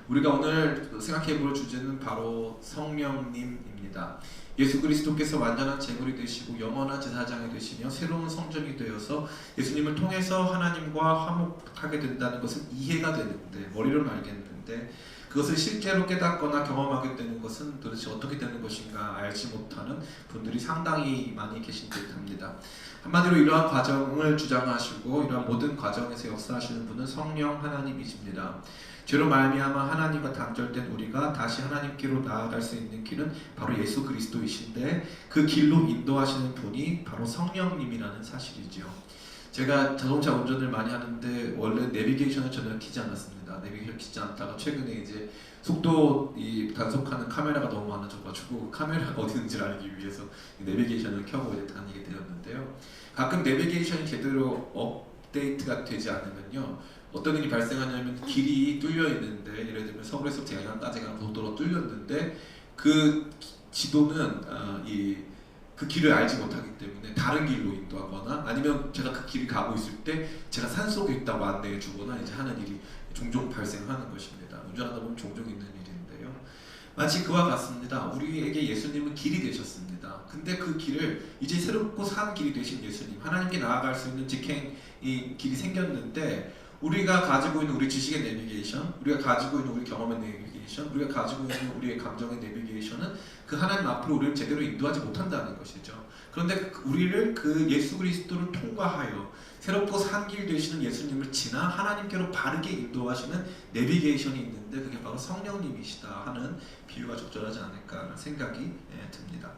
우리가 오늘 생각해 볼 주제는 바로 성령님입니다. 예수 그리스도께서 완전한 제물이 되시고 영원한 제사장이 되시며 새로운 성전이 되어서 예수님을 통해서 하나님과 화목하게 된다는 것은 이해가 되는데, 머리로는 알겠는데 그것을 실제로 깨닫거나 경험하게 되는 것은 도대체 어떻게 되는 것인가 알지 못하는 분들이 상당히 많이 계신 듯합니다. 한마디로 이러한 과정을 주장하시고 이러한 모든 과정에서 역사하시는 분은 성령 하나님이십니다. 죄로 말미암아 하나님과 단절된 우리가 다시 하나님께로 나아갈 수 있는 길은 바로 예수 그리스도이신데, 그 길로 인도하시는 분이 바로 성령님이라는 사실이죠. 제가 자동차 운전을 많이 하는데 원래 내비게이션을 전혀 켜지 않았습니다. 내비게이션 켜지 않다가 최근에 이제 속도 단속하는 카메라가 너무 많아져가지고 카메라가 어디 있는지를 알기 위해서 내비게이션을 켜고 이제 다니게 되었는데요. 가끔 내비게이션이 제대로 업데이트가 되지 않으면요, 어떤 일이 발생하냐면 길이 뚫려 있는데, 예를 들면 서울에서 제양까지 가는 고속도로가 뚫렸는데 그 지도는 그 길을 알지 못하기 때문에 다른 길로 인도하거나, 아니면 제가 그 길을 가고 있을 때 제가 산속에 있다고 안내해 주거나 이제 하는 일이 종종 발생하는 것입니다. 운전하다 보면 종종 있는 일인데요. 마치 그와 같습니다. 우리에게 예수님은 길이 되셨습니다. 근데 그 길을 이제 새롭고 산 길이 되신 예수님, 하나님께 나아갈 수 있는 직행 이 길이 생겼는데, 우리가 가지고 있는 우리 지식의 내비게이션, 우리가 가지고 있는 우리 경험의 내비게이션, 우리가 가지고 있는 우리의 감정의 내비게이션은 그 하나님 앞으로 우리를 제대로 인도하지 못한다는 것이죠. 그런데 우리를 그 예수 그리스도를 통과하여 새롭고 산 길 되시는 예수님을 지나 하나님께로 바르게 인도하시는 내비게이션이 있는데, 그게 바로 성령님이시다 하는 비유가 적절하지 않을까 생각이 듭니다.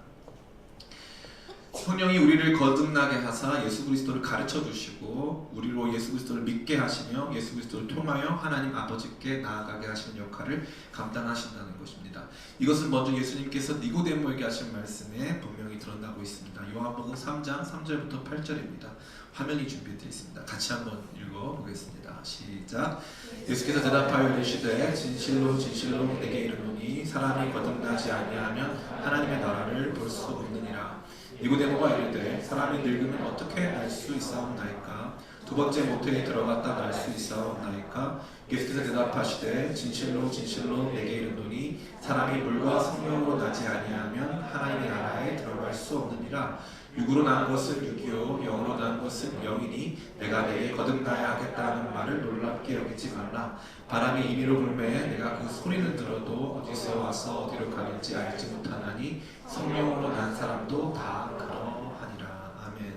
성령이 우리를 거듭나게 하사 예수 그리스도를 가르쳐 주시고 우리로 예수 그리스도를 믿게 하시며 예수 그리스도를 통하여 하나님 아버지께 나아가게 하시는 역할을 감당하신다는 것입니다. 이것은 먼저 예수님께서 니고데모에게 하신 말씀에 분명히 드러나고 있습니다. 요한복음 3장 3절부터 8절입니다. 화면이 준비되어 있습니다. 같이 한번 읽어보겠습니다. 시작. 예수께서 대답하여 이르시되 진실로 진실로 내게 이르노니 사람이 거듭나지 아니하면 하나님의 나라를 볼 수 없느니라. 니고데모가 이르되 사람이 늙으면 어떻게 날 수 있사옵나이까? 두 번째 모태에 들어갔다 날 수 있사옵나이까? 예수께서 대답하시되 진실로 진실로 내게 이르노니 사람이 물과 성령으로 나지 아니하면 하나님의 나라에 들어갈 수 없느니라. 육으로 난 것은 육이요 영으로 난 것은 영이니 내가 내게 거듭나야 하겠다는 말을 놀랍게 여기지 말라. 바람이 임의로 불매 내가 그 소리는 들어도 어디서 와서 어디로 가는지 알지 못하나니 성령으로 난 사람도 다 그러하니라. 아멘.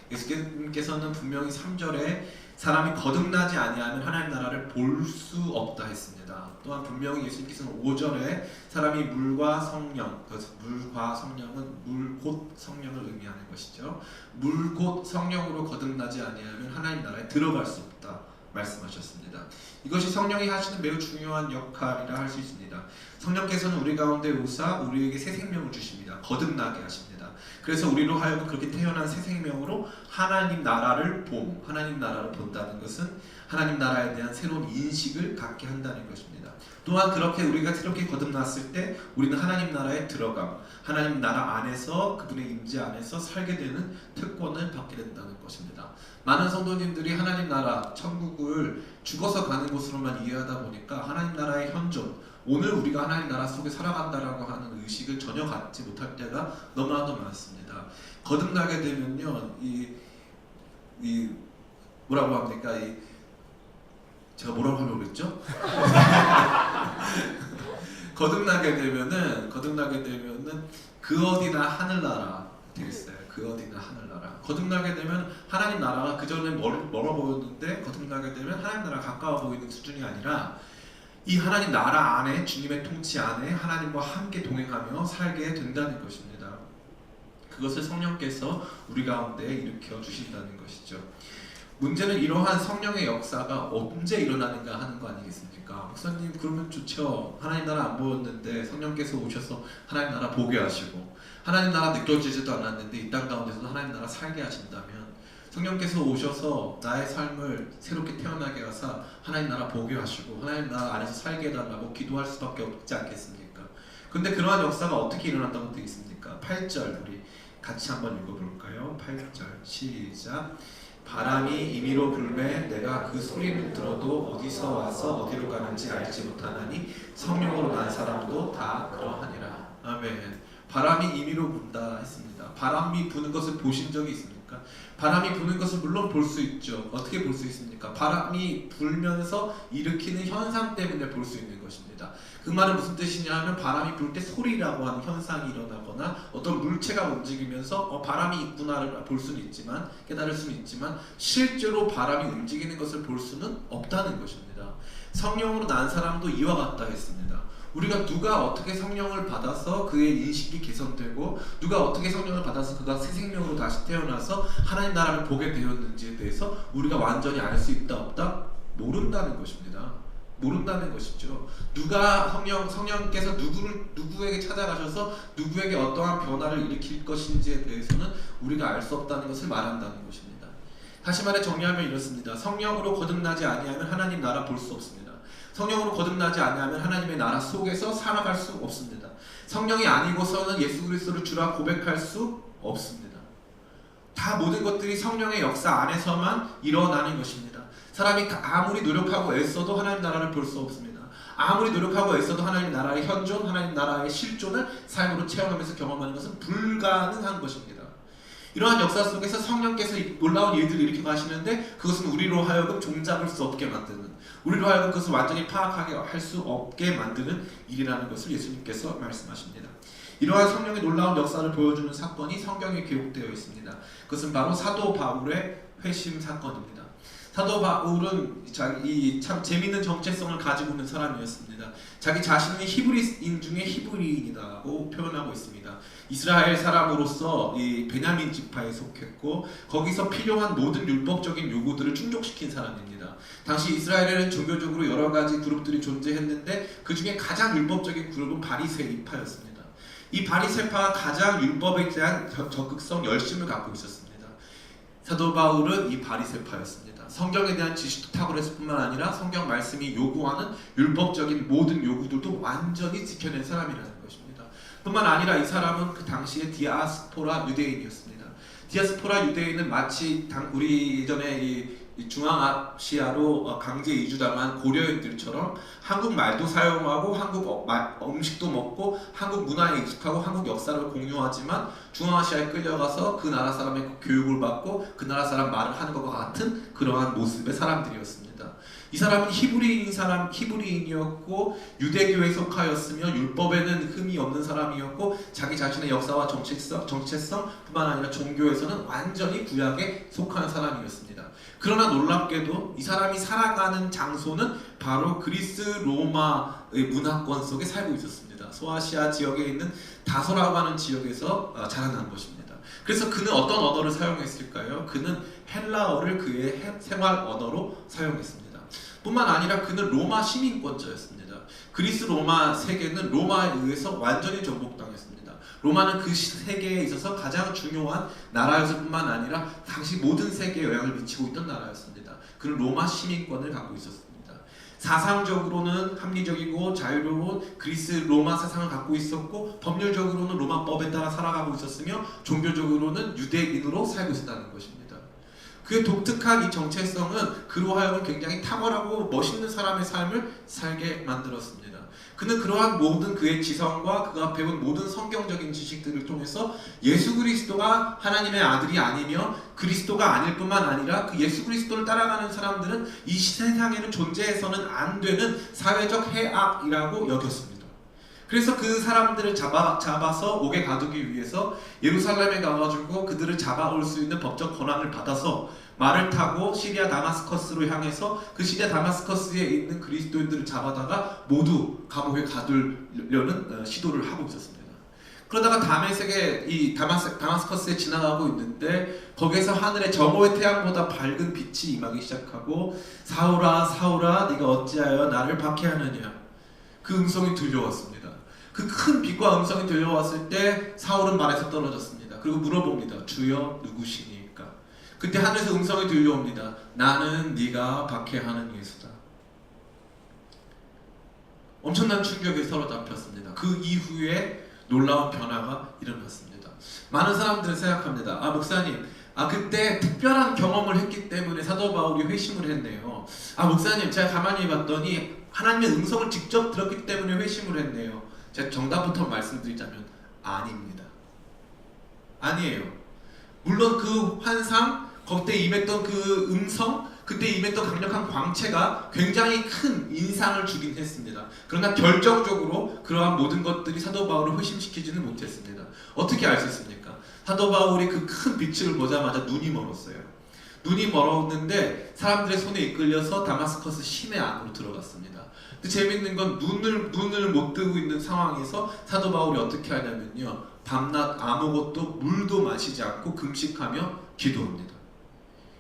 예수님께서는 분명히 3절에 사람이 거듭나지 아니하면 하나님 나라를 볼 수 없다 했습니다. 또한 분명히 예수님께서는 5절에 사람이 물과 성령, 물과 성령은 물 곧 성령을 의미하는 것이죠. 물 곧 성령으로 거듭나지 아니하면 하나님 나라에 들어갈 수 없다 말씀하셨습니다. 이것이 성령이 하시는 매우 중요한 역할이라 할 수 있습니다. 성령께서는 우리 가운데 오사 우리에게 새 생명을 주십니다. 거듭나게 하십니다. 그래서 우리로 하여금 그렇게 태어난 새 생명으로 하나님 나라를 하나님 나라를 본다는 것은 하나님 나라에 대한 새로운 인식을 갖게 한다는 것입니다. 또한 그렇게 우리가 새롭게 거듭났을 때 우리는 하나님 나라에 들어감, 하나님 나라 안에서 그분의 임재 안에서 살게 되는 특권을 받게 된다는 것입니다. 많은 성도님들이 하나님 나라, 천국을 죽어서 가는 곳으로만 이해하다 보니까 하나님 나라의 현존, 오늘 우리가 하나님 나라 속에 살아간다라고 하는 의식을 전혀 갖지 못할 때가 너무나도 많습니다. 거듭나게 되면요, 뭐라고 합니까? 제가 뭐라고 하려고 그랬죠? 거듭나게 되면은 그 어디나 하늘나라 되겠어요. 그 어디나 하늘나라. 거듭나게 되면 하나님 나라가 그 전에 멀어 보였는데 거듭나게 되면 하나님 나라가 가까워 보이는 수준이 아니라 이 하나님 나라 안에, 주님의 통치 안에 하나님과 함께 동행하며 살게 된다는 것입니다. 그것을 성령께서 우리 가운데 일으켜 주신다는 것이죠. 문제는 이러한 성령의 역사가 언제 일어나는가 하는 거 아니겠습니까? 목사님 그러면 좋죠. 하나님 나라 안 보였는데 성령께서 오셔서 하나님 나라 보게 하시고, 하나님 나라 느껴지지도 않았는데 이 땅 가운데서도 하나님 나라 살게 하신다면, 성령께서 오셔서 나의 삶을 새롭게 태어나게 하사 하나님 나라 보게 하시고 하나님 나라 안에서 살게 해달라고 기도할 수밖에 없지 않겠습니까? 근데 그러한 역사가 어떻게 일어난다고 되어 있습니까? 8절 우리 같이 한번 읽어볼까요? 8절 시작. 바람이 임의로 불매 내가 그 소리를 들어도 어디서 와서 어디로 가는지 알지 못하나니 성령으로 난 사람도 다 그러하니라. 아멘. 바람이 임의로 분다 했습니다. 바람이 부는 것을 보신 적이 있습니까? 바람이 부는 것을 물론 볼 수 있죠. 어떻게 볼 수 있습니까? 바람이 불면서 일으키는 현상 때문에 볼 수 있는 것입니다. 그 말은 무슨 뜻이냐 하면 바람이 불 때 소리라고 하는 현상이 일어나거나 어떤 물체가 움직이면서 바람이 있구나를 볼 수는 있지만, 깨달을 수는 있지만 실제로 바람이 움직이는 것을 볼 수는 없다는 것입니다. 성령으로 난 사람도 이와 같다 했습니다. 우리가 누가 어떻게 성령을 받아서 그의 인식이 개선되고 누가 어떻게 성령을 받아서 그가 새 생명으로 다시 태어나서 하나님 나라를 보게 되었는지에 대해서 우리가 완전히 알 수 있다 없다? 모른다는 것입니다. 모른다는 것이죠. 누가 성령께서 누구에게 찾아가셔서 누구에게 어떠한 변화를 일으킬 것인지에 대해서는 우리가 알 수 없다는 것을 말한다는 것입니다. 다시 말해 정리하면 이렇습니다. 성령으로 거듭나지 아니하면 하나님 나라 볼 수 없습니다. 성령으로 거듭나지 아니하면 하나님의 나라 속에서 살아갈 수 없습니다. 성령이 아니고서는 예수 그리스도를 주라 고백할 수 없습니다. 다 모든 것들이 성령의 역사 안에서만 일어나는 것입니다. 사람이 아무리 노력하고 애써도 하나님 나라를 볼 수 없습니다. 아무리 노력하고 애써도 하나님 나라의 현존, 하나님 나라의 실존을 삶으로 체험하면서 경험하는 것은 불가능한 것입니다. 이러한 역사 속에서 성령께서 놀라운 일들을 일으켜 가시는데 그것은 우리로 하여금 종잡을 수 없게 만드는, 우리로 하여금 그것을 완전히 파악하게 할 수 없게 만드는 일이라는 것을 예수님께서 말씀하십니다. 이러한 성령의 놀라운 역사를 보여주는 사건이 성경에 기록되어 있습니다. 그것은 바로 사도 바울의 회심 사건입니다. 사도 바울은 자기 참 재미있는 정체성을 가지고 있는 사람이었습니다. 자기 자신은 히브리인 중에 히브리인이라고 표현하고 있습니다. 이스라엘 사람으로서 이 베냐민 지파에 속했고 거기서 필요한 모든 율법적인 요구들을 충족시킨 사람입니다. 당시 이스라엘에는 종교적으로 여러 가지 그룹들이 존재했는데 그 중에 가장 율법적인 그룹은 바리새파였습니다. 이 바리새파가 가장 율법에 대한 적극성, 열심을 갖고 있었습니다. 사도 바울은 이 바리새파였습니다. 성경에 대한 지식도 탁월했을 뿐만 아니라 성경 말씀이 요구하는 율법적인 모든 요구들도 완전히 지켜낸 사람이라는 것입니다. 뿐만 아니라 이 사람은 그 당시의 디아스포라 유대인이었습니다. 디아스포라 유대인은 마치 우리 예전에 이 중앙아시아로 강제 이주당한 고려인들처럼 한국 말도 사용하고 한국 음식도 먹고 한국 문화에 익숙하고 한국 역사를 공유하지만 중앙아시아에 끌려가서 그 나라 사람의 교육을 받고 그 나라 사람 말을 하는 것과 같은 그러한 모습의 사람들이었습니다. 이 사람은 히브리인이었고 유대교에 속하였으며 율법에는 흠이 없는 사람이었고 자기 자신의 역사와 정체성 뿐만 아니라 종교에서는 완전히 구약에 속한 사람이었습니다. 그러나 놀랍게도 이 사람이 살아가는 장소는 바로 그리스 로마의 문화권 속에 살고 있었습니다. 소아시아 지역에 있는 다소라고 하는 지역에서 자라난 것입니다. 그래서 그는 어떤 언어를 사용했을까요? 그는 헬라어를 그의 생활 언어로 사용했습니다. 뿐만 아니라 그는 로마 시민권자였습니다. 그리스 로마 세계는 로마에 의해서 완전히 정복당했습니다. 로마는 그 세계에 있어서 가장 중요한 나라였을 뿐만 아니라 당시 모든 세계에 영향을 미치고 있던 나라였습니다. 그는 로마 시민권을 갖고 있었습니다. 사상적으로는 합리적이고 자유로운 그리스 로마 사상을 갖고 있었고 법률적으로는 로마법에 따라 살아가고 있었으며 종교적으로는 유대인으로 살고 있었다는 것입니다. 그의 독특한 이 정체성은 그로 하여금 굉장히 탁월하고 멋있는 사람의 삶을 살게 만들었습니다. 그는 그러한 모든 그의 지성과 그가 배운 모든 성경적인 지식들을 통해서 예수 그리스도가 하나님의 아들이 아니며 그리스도가 아닐 뿐만 아니라 그 예수 그리스도를 따라가는 사람들은 이 세상에는 존재해서는 안 되는 사회적 해악이라고 여겼습니다. 그래서 그 사람들을 잡아서 옥에 가두기 위해서 예루살렘에 가가지고 그들을 잡아올 수 있는 법적 권한을 받아서 말을 타고 시리아 다마스커스로 향해서 그 시리아 다마스커스에 있는 그리스도인들을 잡아다가 모두 감옥에 가두려는 시도를 하고 있었습니다. 그러다가 다메섹에 이 다마스커스에 지나가고 있는데 거기에서 하늘에 정오의 태양보다 밝은 빛이 임하기 시작하고 사울아 사울아 네가 어찌하여 나를 박해하느냐 그 음성이 들려왔습니다. 그 큰 빛과 음성이 들려왔을 때 사울은 말에서 떨어졌습니다. 그리고 물어봅니다. 주여 누구시니까? 그때 하늘에서 음성이 들려옵니다. 나는 네가 박해하는 예수다. 엄청난 충격에 사로잡혔습니다. 그 이후에 놀라운 변화가 일어났습니다. 많은 사람들은 생각합니다. 목사님, 그때 특별한 경험을 했기 때문에 사도 바울이 회심을 했네요. 목사님, 제가 가만히 봤더니 하나님의 음성을 직접 들었기 때문에 회심을 했네요. 제가 정답부터 말씀드리자면 아닙니다. 아니에요. 물론 그 환상, 그때 임했던 그 음성, 그때 임했던 강력한 광채가 굉장히 큰 인상을 주긴 했습니다. 그러나 결정적으로 그러한 모든 것들이 사도 바울을 회심시키지는 못했습니다. 어떻게 알 수 있습니까? 사도 바울이 그 큰 빛을 보자마자 눈이 멀었어요. 눈이 멀었는데 사람들의 손에 이끌려서 다마스커스 시내 안으로 들어갔습니다. 근데 재밌는 건 눈을 못 뜨고 있는 상황에서 사도 바울이 어떻게 하냐면요, 밤낮 아무것도 물도 마시지 않고 금식하며 기도합니다.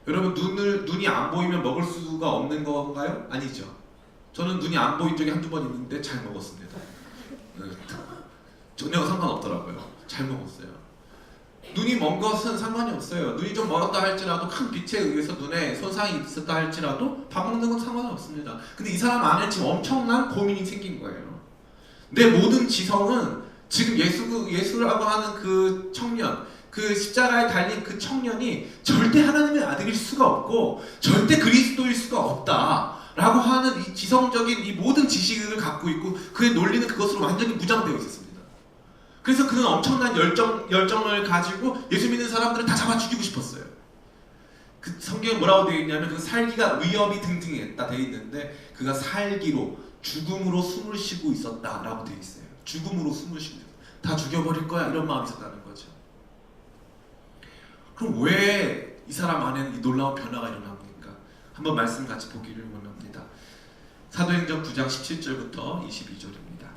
여러분, 눈이 안 보이면 먹을 수가 없는 건가요? 아니죠. 저는 눈이 안 보인 적이 한두 번 있는데 잘 먹었습니다. 전혀 상관없더라고요. 잘 먹었어요. 눈이 먼 것은 상관이 없어요. 눈이 좀 멀었다 할지라도 큰 빛에 의해서 눈에 손상이 있었다 할지라도 밥 먹는 건 상관은 없습니다. 근데 이 사람 안에 지금 엄청난 고민이 생긴 거예요. 내 모든 지성은 지금 예수라고 하는 그 청년, 그 십자가에 달린 그 청년이 절대 하나님의 아들일 수가 없고 절대 그리스도일 수가 없다 라고 하는 이 지성적인 이 모든 지식을 갖고 있고 그의 논리는 그것으로 완전히 무장되어 있었습니다. 그래서 그는 엄청난 열정을 가지고 예수 믿는 사람들을 다 잡아 죽이고 싶었어요. 그 성경에 뭐라고 되어 있냐면 그 살기가 위협이 등등했다 되어 있는데 그가 살기로 죽음으로 숨을 쉬고 있었다라고 되어 있어요. 죽음으로 숨을 쉬고 있었다. 다 죽여버릴 거야 이런 마음이 있었다는 거죠. 그럼 왜 이 사람 안에는 이 놀라운 변화가 일어납니까? 한번 말씀 같이 보기를 원합니다. 사도행전 9장 17절부터 22절입니다.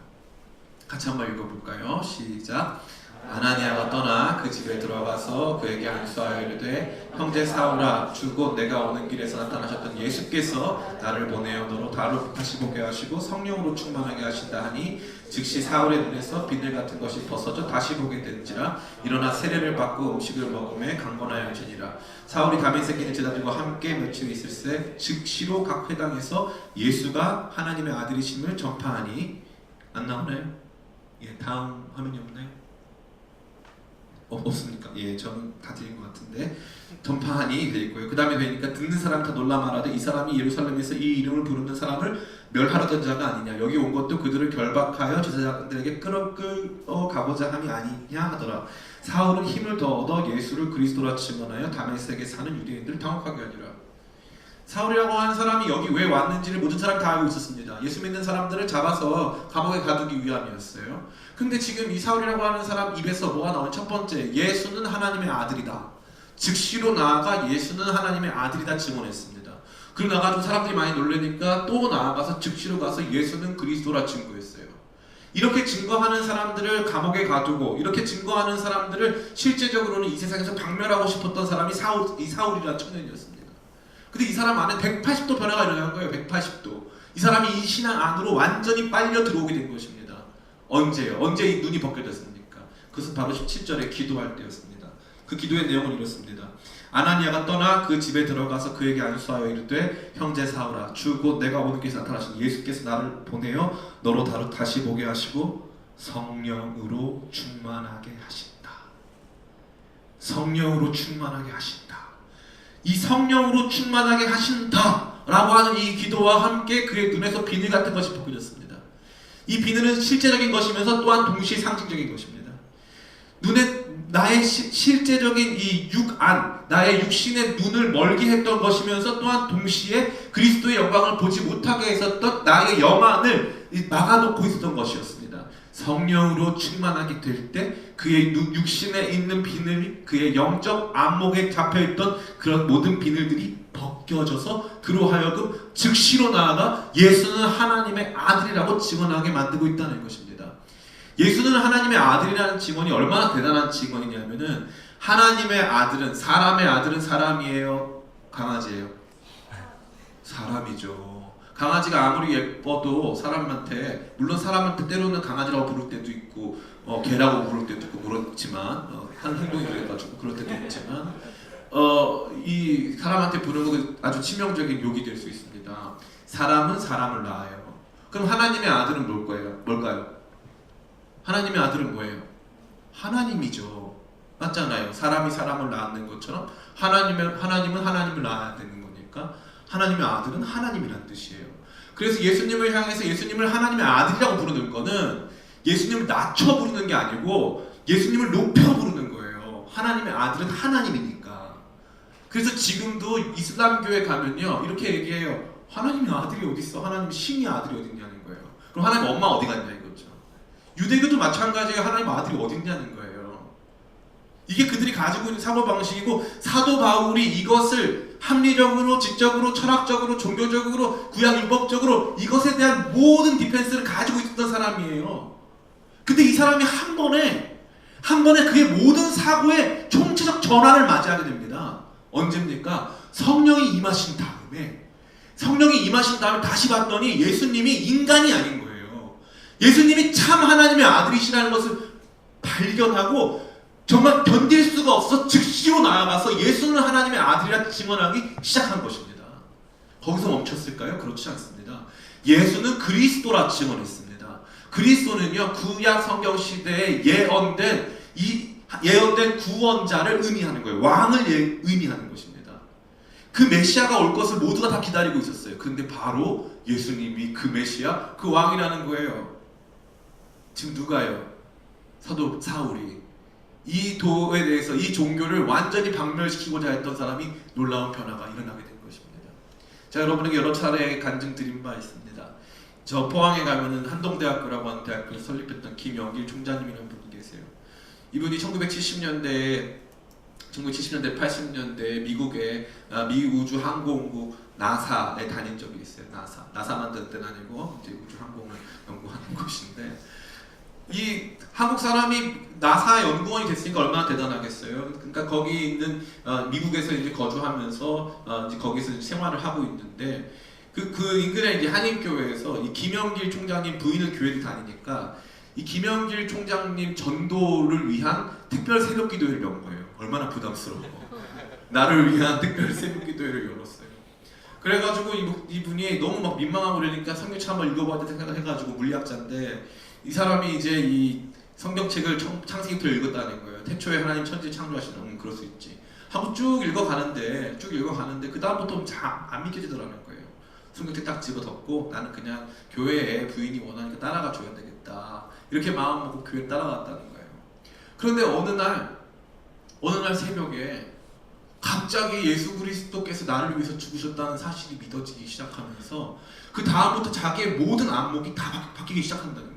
같이 한번 읽어볼까요? 시작. 아나니아가 떠나 그 집에 들어가서 그에게 안수하여 이르되 형제 사울아, 주 곧 내가 오는 길에서 나타나셨던 예수께서 나를 보내어 너로 다시 보게 하시고 성령으로 충만하게 하신다 하니 즉시 사울의 눈에서 비늘 같은 것이 벗어져 다시 보게 된지라. 일어나 세례를 받고 음식을 먹음에 강건하여지니라. 사울이 다메섹에 있는 제자들과 함께 며칠 있을새 즉시로 각 회당에서 예수가 하나님의 아들이심을 전파하니. 안 나오나요? 다음 화면이 없나요? 없습니까? 저는 다 드린 것 같은데 전파하니 돼 있고요. 그 다음에 되니까 듣는 사람 다 놀라 말하되 이 사람이 예루살렘에서 이 이름을 부르는 사람을 멸하려던 자가 아니냐. 여기 온 것도 그들을 결박하여 제사장들에게 끌어 가고자 함이 아니냐 하더라. 사울은 힘을 더 얻어 예수를 그리스도라 증언하여 다메섹에 사는 유대인들을 당혹하게 하니라. 사울이라고 하는 사람이 여기 왜 왔는지를 모든 사람이 다 알고 있었습니다. 예수 믿는 사람들을 잡아서 감옥에 가두기 위함이었어요. 근데 지금 이 사울이라고 하는 사람 입에서 뭐가 나오는 첫 번째, 예수는 하나님의 아들이다. 즉시로 나아가 예수는 하나님의 아들이다 증언했습니다. 그리고 나가지고 사람들이 많이 놀라니까 또 나아가서 즉시로 가서 예수는 그리스도라 증거했어요. 이렇게 증거하는 사람들을 감옥에 가두고 이렇게 증거하는 사람들을 실제적으로는 이 세상에서 박멸하고 싶었던 사람이 이 사울이라는 청년이었습니다. 근데 이 사람 안에 180도 변화가 일어난 거예요. 180도. 이 사람이 이 신앙 안으로 완전히 빨려 들어오게 된 것입니다. 언제요? 언제 이 눈이 벗겨졌습니까? 그것은 바로 17절에 기도할 때였습니다. 그 기도의 내용은 이렇습니다. 아나니아가 떠나 그 집에 들어가서 그에게 안수하여 이르되 형제 사울아, 주 곧 내가 오는 길에 나타나신 예수께서 나를 보내어 너로 다시 보게 하시고 성령으로 충만하게 하신다. 성령으로 충만하게 하신다. 이 성령으로 충만하게 하신다 라고 하는 이 기도와 함께 그의 눈에서 비늘 같은 것이 벗겨졌습니다. 이 비늘은 실제적인 것이면서 또한 동시에 상징적인 것입니다. 눈에 나의 실제적인 이 육안, 나의 육신의 눈을 멀게 했던 것이면서 또한 동시에 그리스도의 영광을 보지 못하게 했었던 나의 영안을 막아놓고 있었던 것이었습니다. 성령으로 충만하게 될 때 그의 육신에 있는 비늘, 그의 영적 안목에 잡혀있던 그런 모든 비늘들이 벗겨져서 그로 하여금 즉시로 나아가 예수는 하나님의 아들이라고 증언하게 만들고 있다는 것입니다. 예수는 하나님의 아들이라는 증언이 얼마나 대단한 증언이냐면은 하나님의 아들은 사람이에요? 강아지예요? 사람이죠. 강아지가 아무리 예뻐도 사람한테, 물론 사람한테 때로는 강아지라고 부를 때도 있고 개라고 부를 때도 있고 그렇지만 한 행동이 그래가지고 그럴 때도 있지만 이 사람한테 부르는 건 아주 치명적인 욕이 될 수 있습니다. 사람은 사람을 낳아요. 그럼 하나님의 아들은 뭘까요? 하나님의 아들은 뭐예요? 하나님이죠. 맞잖아요. 사람이 사람을 낳는 것처럼 하나님은 하나님을 낳아야 되는 거니까 하나님의 아들은 하나님이란 뜻이에요. 그래서 예수님을 향해서 예수님을 하나님의 아들이라고 부르는 거는 예수님을 낮춰 부르는 게 아니고 예수님을 높여 부르는 거예요. 하나님의 아들은 하나님이니까. 그래서 지금도 이슬람교에 가면요 이렇게 얘기해요. 하나님의 아들이 어디 있어? 하나님 신의 아들이 어디 있냐는 거예요. 그럼 하나님 엄마 어디 갔냐 이거죠. 유대교도 마찬가지예요. 하나님 아들이 어디 있냐는 거예요. 이게 그들이 가지고 있는 사고방식이고 사도 바울이 이것을 합리적으로, 지적으로, 철학적으로, 종교적으로, 구약율법적으로 이것에 대한 모든 디펜스를 가지고 있었던 사람이에요. 근데 이 사람이 한 번에 그의 모든 사고의 총체적 전환을 맞이하게 됩니다. 언제입니까? 성령이 임하신 다음에 다시 봤더니 예수님이 인간이 아닌 거예요. 예수님이 참 하나님의 아들이시라는 것을 발견하고 정말 견딜 수가 없어 즉시로 나아가서 예수는 하나님의 아들이라 증언하기 시작한 것입니다. 거기서 멈췄을까요? 그렇지 않습니다. 예수는 그리스도라 증언했습니다. 그리스도는요 구약 성경 시대에 예언된 구원자를 의미하는 거예요. 왕을 의미하는 것입니다. 그 메시아가 올 것을 모두가 다 기다리고 있었어요. 그런데 바로 예수님이 그 메시아, 그 왕이라는 거예요. 지금 누가요? 사도 사울이 이 도에 대해서 이 종교를 완전히 박멸시키고자 했던 사람이 놀라운 변화가 일어나게 된 것입니다. 제가 여러분에게 여러 차례 간증 드린 바 있습니다. 저 포항에 가면은 한동대학교라고 하는 대학교를 설립했던 김영길 총장님이라는 분이 계세요. 이분이 1970년대 80년대 미국의 미우주항공국 나사에 다닌 적이 있어요. 나사 만든 때는 아니고 이제 우주항공을 연구하는 곳인데 이 한국 사람이 나사 연구원이 됐으니까 얼마나 대단하겠어요. 그러니까 거기 있는 미국에서 이제 거주하면서 이제 거기서 생활을 하고 있는데 그 인근에 이제 한인교회에서 이 김영길 총장님 부인을 교회를 다니니까 이 김영길 총장님 전도를 위한 특별 새벽 기도회를 연 거예요. 얼마나 부담스러워. 나를 위한 특별 새벽 기도회를 열었어요. 그래가지고 이분이 너무 막 민망하고 그러니까 성경책 한번 읽어봐야 생각을 해가지고 물리학자인데 이 사람이 이제 이 성경책을 창세기부터 읽었다는 거예요. 태초에 하나님 천지 창조하시는 그럴 수 있지 하고 쭉 읽어가는데 그 다음부터 잘 안 믿겨지더라는 거예요. 성경책 딱 집어덮고 나는 그냥 교회에 부인이 원하니까 따라가 줘야 되겠다 이렇게 마음 먹고 교회에 따라갔다는 거예요. 그런데 어느 날 새벽에 갑자기 예수 그리스도께서 나를 위해서 죽으셨다는 사실이 믿어지기 시작하면서 그 다음부터 자기의 모든 안목이 다 바뀌기 시작한다는 거예요.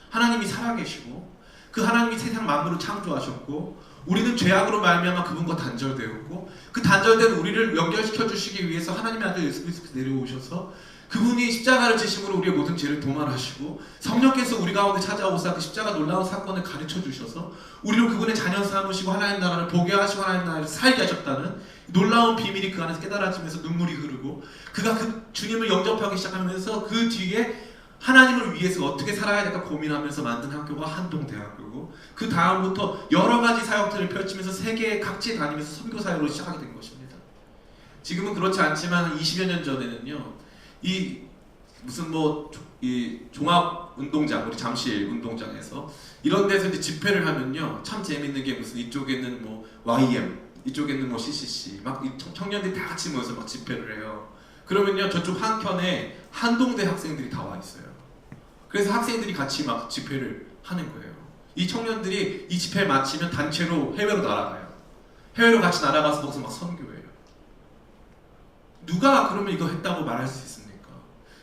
하나님이 살아계시고 그 하나님이 세상 만물을 창조하셨고 우리는 죄악으로 말미암아 그분과 단절되었고 그 단절된 우리를 연결시켜 주시기 위해서 하나님의 아들 예수 그리스도께서 내려오셔서 그분이 십자가를 지심으로 우리의 모든 죄를 도말하시고 성령께서 우리 가운데 찾아오사 그 십자가 놀라운 사건을 가르쳐 주셔서 우리를 그분의 자녀 삼으시고 하나님 나라를 보게 하시고 하나님 나라를 살게 하셨다는 놀라운 비밀이 그 안에서 깨달아지면서 눈물이 흐르고 그가 그 주님을 영접하기 시작하면서 그 뒤에 하나님을 위해서 어떻게 살아야 될까 고민하면서 만든 학교가 한동대학교고 그 다음부터 여러 가지 사역들을 펼치면서 세계 각지에 다니면서 선교 사역을 시작하게 된 것입니다. 지금은 그렇지 않지만 20여 년 전에는요 이 무슨 이 종합 운동장 우리 잠실 운동장에서 이런 데서 이제 집회를 하면요 참 재밌는 게 무슨 이쪽에는 YM 이쪽에는 CCC 막 청년들이 다 같이 모여서 막 집회를 해요. 그러면요 저쪽 한켠에 한동대 학생들이 다 와 있어요. 그래서 학생들이 같이 막 집회를 하는 거예요. 이 청년들이 이 집회를 마치면 단체로 해외로 날아가요. 해외로 같이 날아가서 거기서 막 선교해요. 누가 그러면 이거 했다고 말할 수 있습니까?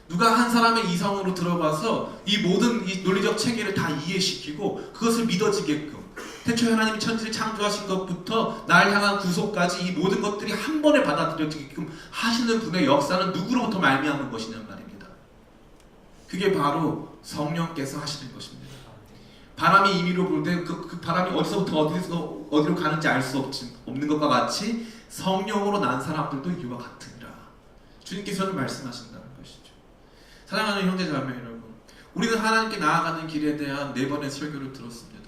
누가 한 사람의 이성으로 들어가서 이 모든 이 논리적 체계를 다 이해시키고 그것을 믿어지게끔 태초에 하나님이 천지를 창조하신 것부터 날 향한 구속까지 이 모든 것들이 한 번에 받아들여지게끔 하시는 분의 역사는 누구로부터 말미암은 것이냐는 말입니다. 그게 바로 성령께서 하시는 것입니다. 바람이 임의로 불 때 그 바람이 어디서부터 어디로 가는지 알 수 없는 것과 같이 성령으로 난 사람들도 이와 같으니라. 주님께서는 말씀하신다는 것이죠. 사랑하는 형제자매 여러분, 우리는 하나님께 나아가는 길에 대한 4번의 설교를 들었습니다.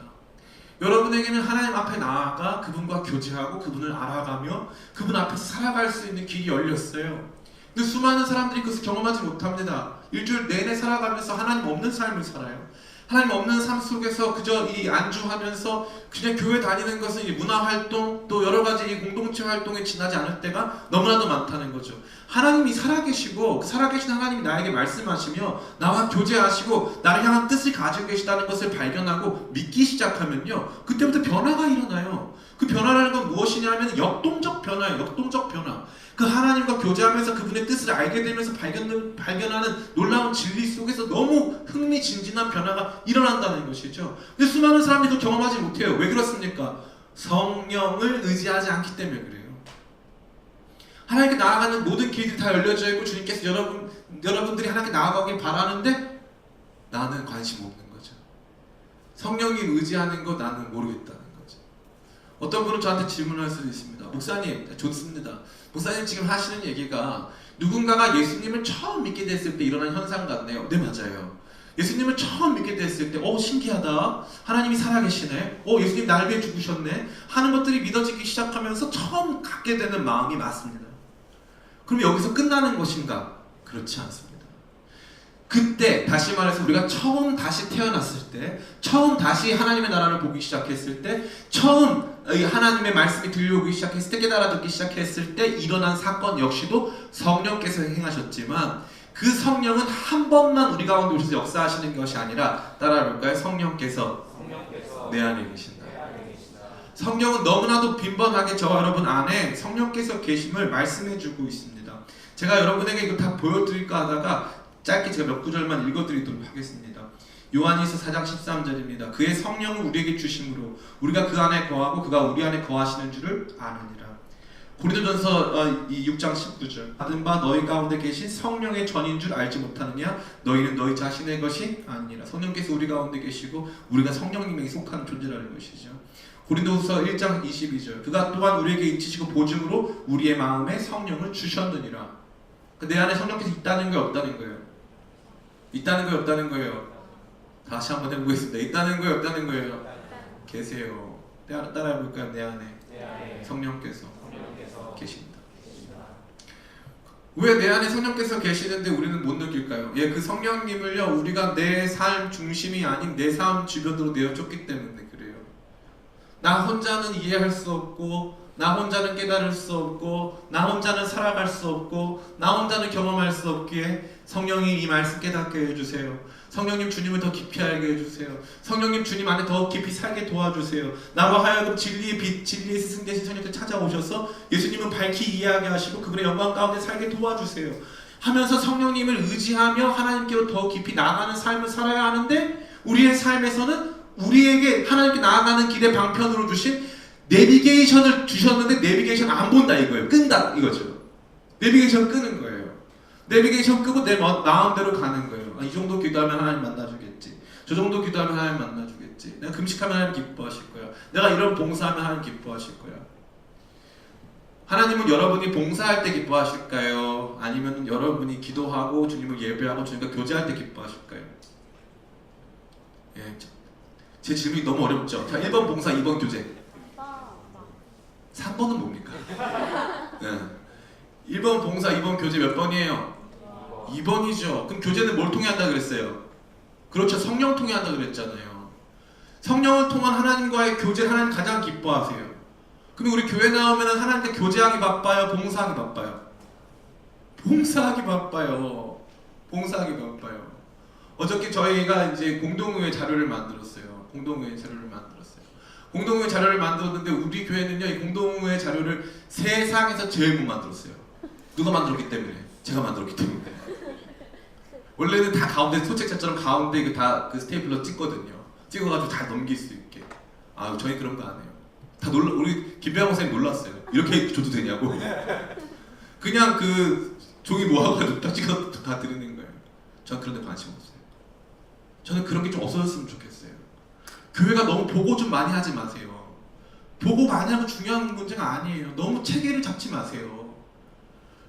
여러분에게는 하나님 앞에 나아가 그분과 교제하고 그분을 알아가며 그분 앞에서 살아갈 수 있는 길이 열렸어요. 근데 수많은 사람들이 그것을 경험하지 못합니다. 일주일 내내 살아가면서 하나님 없는 삶을 살아요. 하나님 없는 삶 속에서 그저 이 안주하면서 그냥 교회 다니는 것은 이 문화활동 또 여러 가지 이 공동체 활동에 지나지 않을 때가 너무나도 많다는 거죠. 하나님이 살아계시고 그 살아계신 하나님이 나에게 말씀하시며 나와 교제하시고 나를 향한 뜻을 가지고 계시다는 것을 발견하고 믿기 시작하면요, 그때부터 변화가 일어나요. 그 변화라는 건 무엇이냐 하면 역동적 변화예요. 역동적 변화. 그 하나님과 교제하면서 그분의 뜻을 알게 되면서 발견하는 놀라운 진리 속에서 너무 흥미진진한 변화가 일어난다는 것이죠. 근데 수많은 사람들이 그 경험하지 못해요. 왜 그렇습니까? 성령을 의지하지 않기 때문에 그래요. 하나님께 나아가는 모든 길들이 다 열려져 있고 주님께서 여러분들이 하나님께 나아가길 바라는데 나는 관심 없는 거죠. 성령이 의지하는 거 나는 모르겠다는 거죠. 어떤 분은 저한테 질문할 수도 있습니다. 목사님, 좋습니다. 목사님 지금 하시는 얘기가 누군가가 예수님을 처음 믿게 됐을 때 일어난 현상 같네요. 네, 맞아요. 예수님을 처음 믿게 됐을 때 신기하다. 하나님이 살아계시네. 예수님 나를 위해 죽으셨네. 하는 것들이 믿어지기 시작하면서 처음 갖게 되는 마음이 맞습니다. 그럼 여기서 끝나는 것인가? 그렇지 않습니다. 그때 다시 말해서 우리가 처음 다시 태어났을 때, 처음 다시 하나님의 나라를 보기 시작했을 때, 처음 하나님의 말씀이 들려오기 시작했을 때, 깨달아 듣기 시작했을 때 일어난 사건 역시도 성령께서 행하셨지만 그 성령은 한 번만 우리 가운데 오셔서 역사하시는 것이 아니라, 따라해볼까요? 성령께서 내 안에 계신다. 성령은 너무나도 빈번하게 저와 여러분 안에 성령께서 계심을 말씀해주고 있습니다. 제가 여러분에게 이거 다 보여드릴까 하다가 짧게 제가 몇 구절만 읽어드리도록 하겠습니다. 요한일서 4장 13절입니다. 그의 성령을 우리에게 주심으로 우리가 그 안에 거하고 그가 우리 안에 거하시는 줄을 아느니라. 고린도전서 6장 19절. 받은 바 너희 가운데 계신 성령의 전인 줄 알지 못하느냐? 너희는 너희 자신의 것이 아니니라. 성령께서 우리 가운데 계시고 우리가 성령님에게 속하는 존재라는 것이죠. 고린도후서 1장 22절. 그가 또한 우리에게 인치시고 보증으로 우리의 마음에 성령을 주셨느니라. 내 안에 성령께서 있다는 거예요, 없다는 거예요? 있다는 거예요, 없다는 거예요? 다시 한번 해보겠습니다. 있다는 거예요, 없다는 거예요? 계세요. 따라해볼까요? 내 안에 성령께서 계십니다. 왜 내 안에 성령께서 계시는데 우리는 못 느낄까요? 그 성령님을요, 우리가 내 삶 중심이 아닌 내 삶 주변으로 내어줬기 때문에 그래요. 나 혼자는 이해할 수 없고, 나 혼자는 깨달을 수 없고, 나 혼자는 살아갈 수 없고, 나 혼자는 경험할 수 없기에 성령이 이 말씀 깨닫게 해주세요. 성령님 주님을 더 깊이 알게 해주세요. 성령님 주님 안에 더 깊이 살게 도와주세요. 나와 하여금 진리의 빛, 진리의 스승 되신 성령께서 찾아오셔서 예수님은 밝히 이해하게 하시고 그분의 영광 가운데 살게 도와주세요. 하면서 성령님을 의지하며 하나님께로 더 깊이 나아가는 삶을 살아야 하는데, 우리의 삶에서는 우리에게 하나님께 나아가는 길의 방편으로 주신 내비게이션을 주셨는데 내비게이션 안 본다 이거예요. 끈다 이거죠. 내비게이션 끄는 거예요. 내비게이션 끄고 내 마음대로 가는 거예요. 이 정도 기도하면 하나님 만나주겠지. 저 정도 기도하면 하나님 만나주겠지. 내가 금식하면 하나님 기뻐하실 거야. 내가 이런 봉사하면 하나님 기뻐하실 거야. 하나님은 여러분이 봉사할 때 기뻐하실까요? 아니면 여러분이 기도하고 주님을 예배하고 주님과 교제할 때 기뻐하실까요? 제 질문이 너무 어렵죠? 자, 1번 봉사, 2번 교제. 3번은 뭡니까? 1번 봉사, 2번 교제 몇 번이에요? 2번이죠. 그럼 교제는 뭘 통해 한다 그랬어요? 그렇죠. 성령 통해 한다 그랬잖아요. 성령을 통한 하나님과의 교제를 하나님 가장 기뻐하세요. 그럼 우리 교회 나오면 하나님께 교제하기 바빠요? 봉사하기 바빠요? 봉사하기 바빠요. 봉사하기 바빠요. 어저께 저희가 이제 공동의회 자료를 만들었어요. 공동의회 자료를 만들었는데 우리 교회는요, 이 공동의회 자료를 세상에서 제일 못 만들었어요. 누가 만들었기 때문에? 제가 만들었기 때문에. 원래는 다 가운데 소책자처럼 가운데 이거 다 그 스테이플러 찍거든요. 찍어가지고 다 넘길 수 있게. 저희 그런 거 안 해요. 다 우리 김배영 선생님 놀랐어요. 이렇게 줘도 되냐고. 그냥 그 종이 모아가지고 딱 찍어서 다 드리는 거예요. 전 그런 데 관심 없어요. 저는 그런 게 좀 없어졌으면 좋겠어요. 교회가 너무 보고 좀 많이 하지 마세요. 보고 많이 하고 중요한 문제가 아니에요. 너무 체계를 잡지 마세요.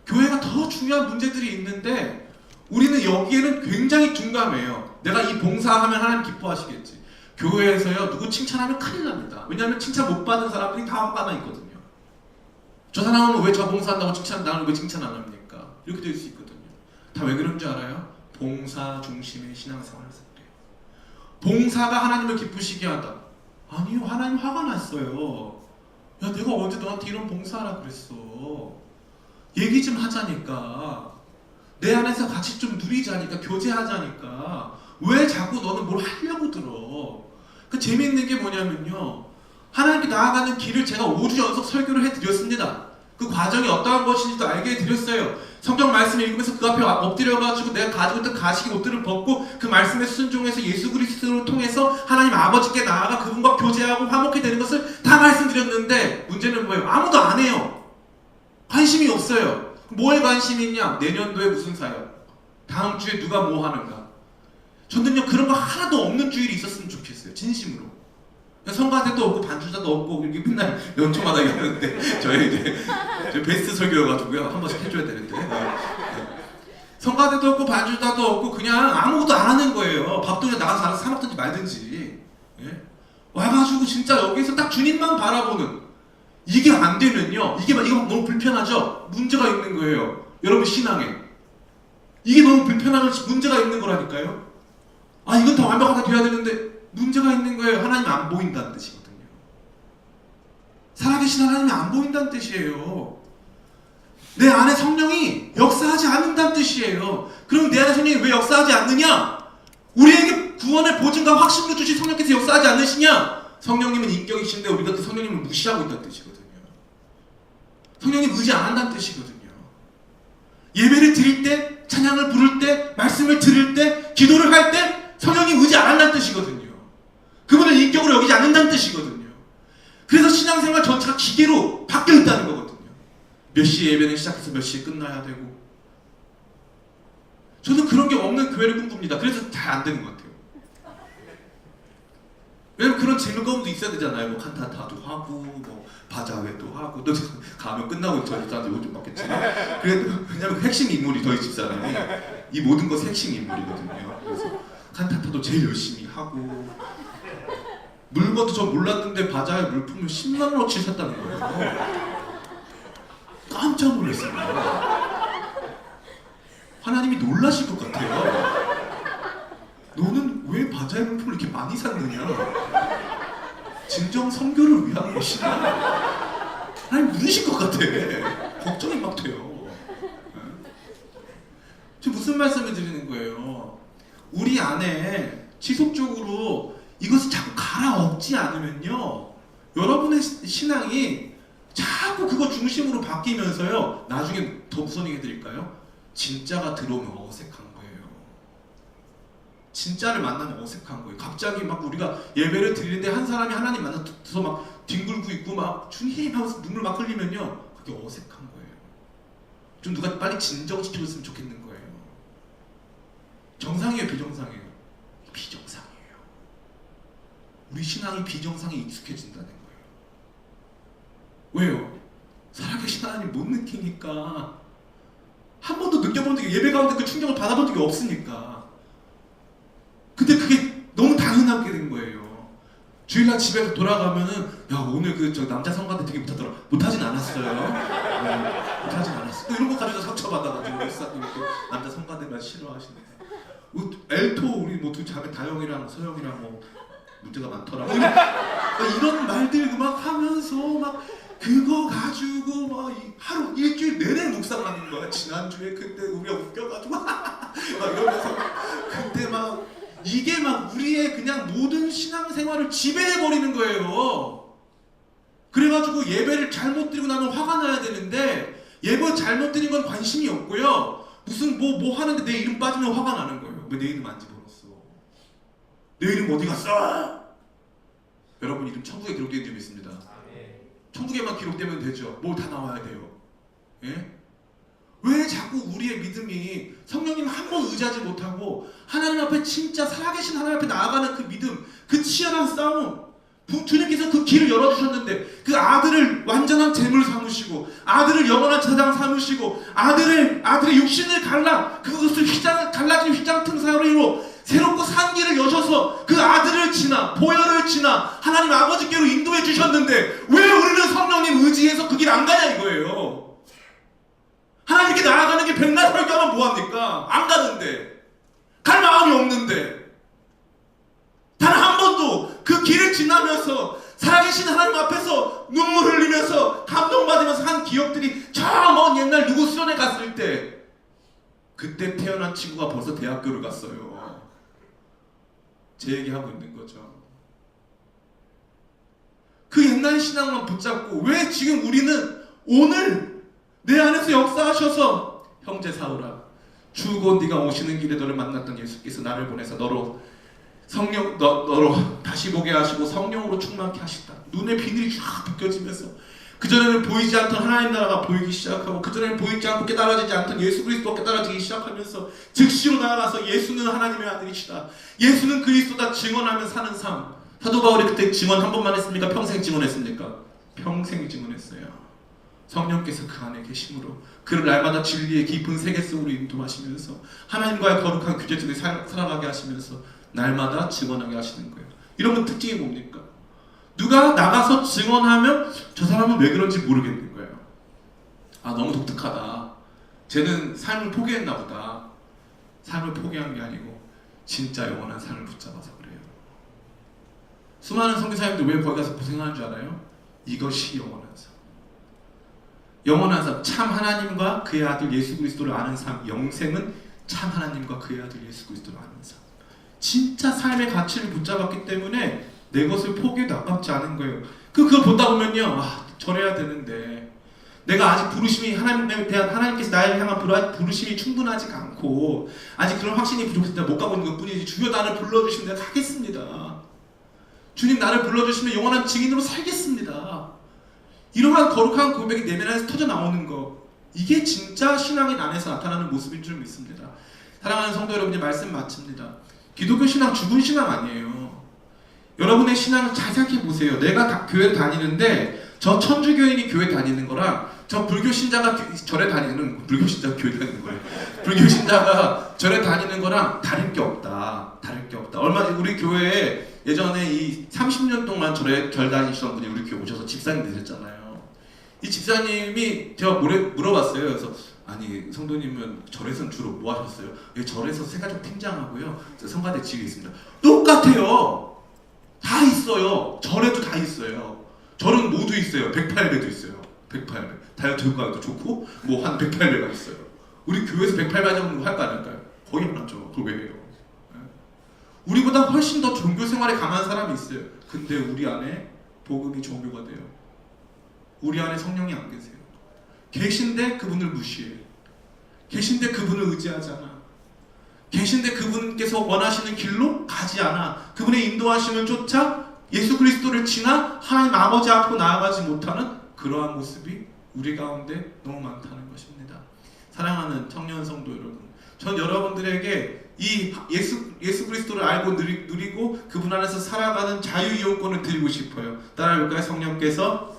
교회가 더 중요한 문제들이 있는데 우리는 여기에는 굉장히 둔감해요. 내가 이 봉사하면 하나님 기뻐하시겠지. 교회에서요, 누구 칭찬하면 큰일 납니다. 왜냐하면 칭찬 못 받은 사람들이 다 화가 나 있거든요. 저 사람은 왜 저 봉사한다고 칭찬, 나는 왜 칭찬 안 합니까? 이렇게 될 수 있거든요. 다 왜 그런 줄 알아요? 봉사 중심의 신앙생활에서 그래요. 봉사가 하나님을 기쁘시게 한다. 아니요, 하나님 화가 났어요. 야, 내가 언제 너한테 이런 봉사하라 그랬어. 얘기 좀 하자니까. 내 안에서 같이 좀 누리자니까, 교제하자니까. 왜 자꾸 너는 뭘 하려고 들어? 그 재미있는 게 뭐냐면요, 하나님께 나아가는 길을 제가 5주 연속 설교를 해드렸습니다. 그 과정이 어떠한 것인지도 알게 해드렸어요. 성경 말씀 읽으면서 그 앞에 엎드려가지고 내가 가지고 있던 가시기 옷들을 벗고 그 말씀에 순종해서 예수 그리스도를 통해서 하나님 아버지께 나아가 그분과 교제하고 화목해 되는 것을 다 말씀드렸는데, 문제는 뭐예요? 아무도 안 해요. 관심이 없어요. 뭐에 관심이 있냐? 내년도에 무슨 사역, 다음 주에 누가 뭐 하는가. 저는요, 그런 거 하나도 없는 주일이 있었으면 좋겠어요. 진심으로. 성가대도 없고 반주자도 없고 이렇게 맨날 연초마다 이러는데, 저희 베스트 설교여가지고요, 한 번씩 해줘야 되는데, 성가대도 없고 반주자도 없고 그냥 아무것도 안 하는 거예요. 밥도 그냥 나가서 알아서 사 먹든지 말든지. 예? 와가지고 진짜 여기서 딱 주님만 바라보는, 이게 안 되면요, 이거 너무 불편하죠? 문제가 있는 거예요. 여러분 신앙에 이게 너무 불편하면 문제가 있는 거라니까요. 아, 이건 다 완벽하게 돼야 되는데 문제가 있는 거예요. 하나님이 안 보인다는 뜻이거든요. 살아계신 하나님이 안 보인다는 뜻이에요. 내 안에 성령이 역사하지 않는다는 뜻이에요. 그럼 내 안에 성령이 왜 역사하지 않느냐? 우리에게 구원의 보증과 확신을 주신 성령께서 역사하지 않으시냐? 성령님은 인격이신데 우리가 그 성령님을 무시하고 있다는 뜻이거든요. 성령님 의지 안 한다는 뜻이거든요. 예배를 드릴 때, 찬양을 부를 때, 말씀을 들을 때, 기도를 할 때 성령님 의지 안 한다는 뜻이거든요. 그분을 인격으로 여기지 않는다는 뜻이거든요. 그래서 신앙생활 전체가 기계로 바뀌어 있다는 거거든요. 몇 시에 예배는 시작해서 몇 시에 끝나야 되고. 저는 그런 게 없는 교회를 꿈꿉니다. 그래서 잘 안 되는 것 같아요. 왜냐면 그런 즐거움도 있어야 되잖아요. 뭐 칸타타도 하고, 뭐 바자회도 하고, 또 가면 끝나고 저희 사람들 요즘 맞겠지만, 그래도 왜냐면 핵심 인물이 저희 집사람이 이 모든 것의 핵심 인물이거든요. 그래서 칸타타도 제일 열심히 하고, 물건도 저 몰랐는데 바자회 물품을 10만 원어치 샀다는 거예요. 깜짝 놀랐습니다. 하나님이 놀라실 것 같아요. 너는 왜 바자회 물품을 이렇게 많이 샀느냐? 진정 선교를 위한 것이냐? 하나님 물으실 것 같아. 걱정이 막 돼요. 지금 무슨 말씀을 드리는 거예요? 우리 안에 지속적으로 이것을 자꾸 갈아엎지 않으면요, 여러분의 신앙이 자꾸 그거 중심으로 바뀌면서요, 나중에 더 무서운 얘기 해드릴까요? 진짜가 들어오면 어색한 거예요. 진짜를 만나면 어색한 거예요. 갑자기 막 우리가 예배를 드리는데 한 사람이 하나님 만나서 막 뒹굴고 있고 막 주님 하면서 눈물 막 흘리면요, 그게 어색한 거예요. 좀 누가 빨리 진정시켜줬으면 좋겠는 거예요. 정상이에요, 비정상이에요? 비정상이에요. 우리 신앙이 비정상에 익숙해진다는 거예요. 왜요? 살아계신 하나님 못 느끼니까. 한 번도 느껴본 적이, 예배 가운데 그 충격을 받아본 적이 없으니까. 근데 그게 너무 당연하게 된 거예요. 주일날 집에 돌아가면은, 야, 오늘 저 남자 성가대 되게 못하더라. 못하진 않았어요. 네, 못하진 않았어. 또 이런 거 가지고 상처받아가지고 남자 성가대만 싫어하시네. 엘토 우리 뭐 두 자매 다영이랑 서영이랑 뭐 문제가 많더라. 이런 말들 막 하면서 막 그거 가지고 막 하루 일주일 내내 묵상하는 거야. 지난주에 그때 우리가 웃겨가지고 막 이러면서 그때 막 이게 막 우리의 그냥 모든 신앙생활을 지배해버리는 거예요. 그래가지고 예배를 잘못 드리고 나면 화가 나야 되는데, 예배 잘못 드린 건 관심이 없고요, 무슨 뭐 하는데 내 이름 빠지면 화가 나는 거예요. 왜 내 이름 안 집어넣었어? 내 이름 어디 갔어? 여러분 이름 천국에 기록된 이름 있습니다. 천국에만 기록되면 되죠. 뭐 다 나와야 돼요. 예? 왜 자꾸 우리의 믿음이 성령님 한 번 의지하지 못하고 하나님 앞에 진짜 살아계신 하나님 앞에 나아가는 그 믿음, 그 치열한 싸움, 주님께서 그 길을 열어주셨는데 그 아들을 완전한 재물 삼으시고 아들을 영원한 제사장 삼으시고 아들의 육신을 갈라 그것을 갈라진 휘장 틈사이로 새롭고 산 길을 여셔서 그 아들을 지나 보혈을 지나 하나님 아버지께로 인도해 주셨는데 왜 우리는 성령님 의지해서 그 길 안 가냐 이거예요. 하나님께 나아가는 게 백날 설교하면 뭐합니까? 안 가는데, 갈 마음이 없는데, 지나면서 살아계신 하나님 앞에서 눈물 흘리면서 감동받으면서 한 기억들이 저 먼 옛날 누구 수련회 갔을 때, 그때 태어난 친구가 벌써 대학교를 갔어요. 제 얘기하고 있는 거죠. 그 옛날 신앙만 붙잡고 왜 지금 우리는 오늘 내 안에서 역사하셔서 형제 사울아, 죽고 네가 오시는 길에 너를 만났던 예수께서 나를 보내서 너로 다시 보게 하시고 성령으로 충만케 하시다. 눈에 비늘이 쫙 벗겨지면서 그전에는 보이지 않던 하나님 나라가 보이기 시작하고 그전에는 보이지 않고 깨달아지지 않던 예수 그리스도가 깨달아지기 시작하면서 즉시로 나아가서 예수는 하나님의 아들이시다, 예수는 그리스도다 증언하며 사는 삶. 사도 바울이 그때 증언 한 번만 했습니까? 평생 증언했습니까? 평생 증언했어요. 성령께서 그 안에 계심으로 그를 날마다 진리의 깊은 세계 속으로 인도하시면서 하나님과의 거룩한 규제 속에 살아가게 하시면서 날마다 증언하게 하시는 거예요. 이런 특징이 뭡니까? 누가 나가서 증언하면 저 사람은 왜 그런지 모르겠는 거예요. 아, 너무 독특하다. 쟤는 삶을 포기했나 보다. 삶을 포기한 게 아니고 진짜 영원한 삶을 붙잡아서 그래요. 수많은 선교사님들 왜 거기 가서 고생하는 줄 알아요? 이것이 영원한 삶. 영원한 삶, 참 하나님과 그의 아들 예수 그리스도를 아는 삶. 영생은 참 하나님과 그의 아들 예수 그리스도를 아는 삶. 진짜 삶의 가치를 붙잡았기 때문에 내 것을 포기해도 아깝지 않은 거예요. 그걸 보다 보면요, 아, 저래야 되는데 내가 아직 부르심이 하나님에 대한 하나님께서 나를 향한 부르심이 충분하지가 않고 아직 그런 확신이 부족해서 내가 못 가고 있는 것뿐이지, 주여 나를 불러주시면 내가 가겠습니다. 주님 나를 불러주시면 영원한 증인으로 살겠습니다. 이러한 거룩한 고백이 내면 안에서 터져 나오는 거, 이게 진짜 신앙인 안에서 나타나는 모습인 줄 믿습니다. 사랑하는 성도 여러분, 이제 말씀 마칩니다. 기독교 신앙 죽은 신앙 아니에요. 여러분의 신앙을 잘 생각해 보세요. 내가 교회를 다니는데 저 천주교인이 교회 다니는 거랑 저 불교 신자가 절에 다니는, 불교 신자가 교회 다니는 거예요. 불교 신자가 절에 다니는 거랑 다를 게 없다. 다를 게 없다. 우리 교회에 예전에 이 30년 동안 절에 절 다니시던 분이 우리 교회 오셔서 집사님 되셨잖아요. 이 집사님이 제가 물어봤어요. 그래서 아니 성도님은 절에서는 주로 뭐 하셨어요? 예, 절에서 세가족 팀장하고요, 성가대 지휘 있습니다. 똑같아요. 다 있어요. 절에도 다 있어요. 절은 모두 있어요. 108배도 있어요. 108배. 다이어트 효과도 좋고 뭐 한 108배가 있어요. 우리 교회에서 108배 정도 할까 안 할까요? 거의 안 하죠. 그걸 왜 해요? 우리보다 훨씬 더 종교 생활에 강한 사람이 있어요. 근데 우리 안에 복음이 종교가 돼요. 우리 안에 성령이 안 계세요. 계신데 그분을 무시해. 계신데 그분을 의지하지 않아. 계신데 그분께서 원하시는 길로 가지 않아. 그분의 인도하심을 쫓아 예수 그리스도를 지나 하나님 아버지 앞으로 나아가지 못하는 그러한 모습이 우리 가운데 너무 많다는 것입니다. 사랑하는 청년 성도 여러분, 전 여러분들에게 이 예수 그리스도를 알고 누리고 그분 안에서 살아가는 자유 이용권을 드리고 싶어요. 따라해볼까요? 성령께서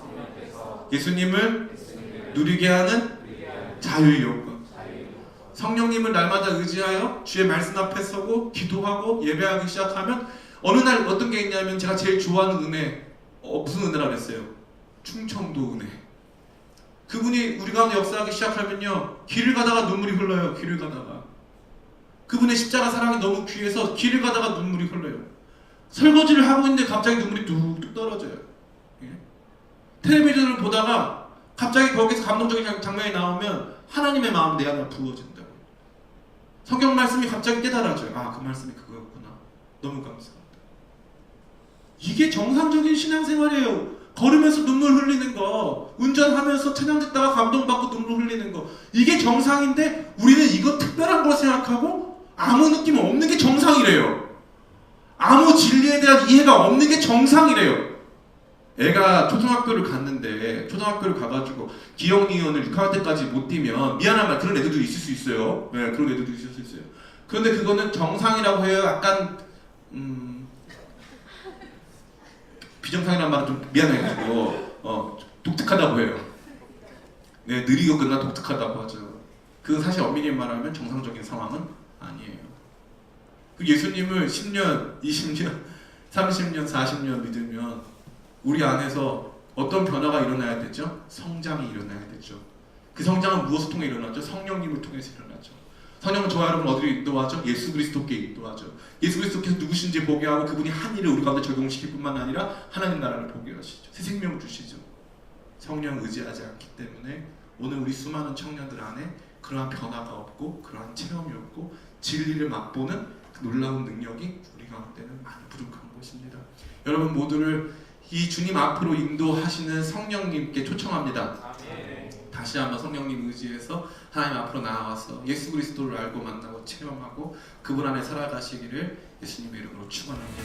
예수님을 누리게 하는 자유 이용권. 성령님을 날마다 의지하여 주의 말씀 앞에 서고 기도하고 예배하기 시작하면 어느 날 어떤 게 있냐면, 제가 제일 좋아하는 은혜, 무슨 은혜라고 했어요? 충청도 은혜. 그분이 우리 가운데 역사하기 시작하면요, 길을 가다가 눈물이 흘러요. 길을 가다가 그분의 십자가 사랑이 너무 귀해서 길을 가다가 눈물이 흘러요. 설거지를 하고 있는데 갑자기 눈물이 뚝뚝 떨어져요. 예? 텔레비전을 보다가 갑자기 거기서 감동적인 장면이 나오면 하나님의 마음 내 안에 부어진다고. 성경 말씀이 갑자기 깨달아져요. 아, 그 말씀이 그거였구나. 너무 감사합니다. 이게 정상적인 신앙생활이에요. 걸으면서 눈물 흘리는 거, 운전하면서 찬양 듣다가 감동받고 눈물 흘리는 거, 이게 정상인데 우리는 이거 특별한 걸 생각하고 아무 느낌 없는 게 정상이래요. 아무 진리에 대한 이해가 없는 게 정상이래요. 애가 초등학교를 갔는데, 초등학교를 가가지고 기억니은을 6학년 때까지 못 띄면 미안한 말, 그런 애들도 있을 수 있어요. 네, 그런 애들도 있을 수 있어요. 그런데 그거는 정상이라고 해요. 약간 비정상이라는 말은 좀 미안해가지고 독특하다고 해요. 네, 느리고 끝나 독특하다고 하죠. 그건 사실 엄밀히 말하면 정상적인 상황은 아니에요. 그 예수님을 10년, 20년, 30년, 40년 믿으면 우리 안에서 어떤 변화가 일어나야 되죠? 성장이 일어나야 되죠. 그 성장은 무엇을 통해 일어나죠? 성령님을 통해서 일어나죠. 성령은 저와 여러분 어디로 인도하죠? 예수 그리스도께 인도하죠. 예수 그리스도께서 누구신지 보게 하고 그분이 한 일을 우리 가운데 적용시킬 뿐만 아니라 하나님 나라를 보게 하시죠. 새 생명을 주시죠. 성령 의지하지 않기 때문에 오늘 우리 수많은 청년들 안에 그러한 변화가 없고 그러한 체험이 없고 진리를 맛보는 그 놀라운 능력이 우리 가운데는 많이 부족한 것입니다. 여러분 모두를 이 주님 앞으로 인도하시는 성령님께 초청합니다. 다시 한번 성령님 의지해서 하나님 앞으로 나아와서 예수 그리스도를 알고 만나고 체험하고 그분 안에 살아가시기를 예수님의 이름으로 축원합니다.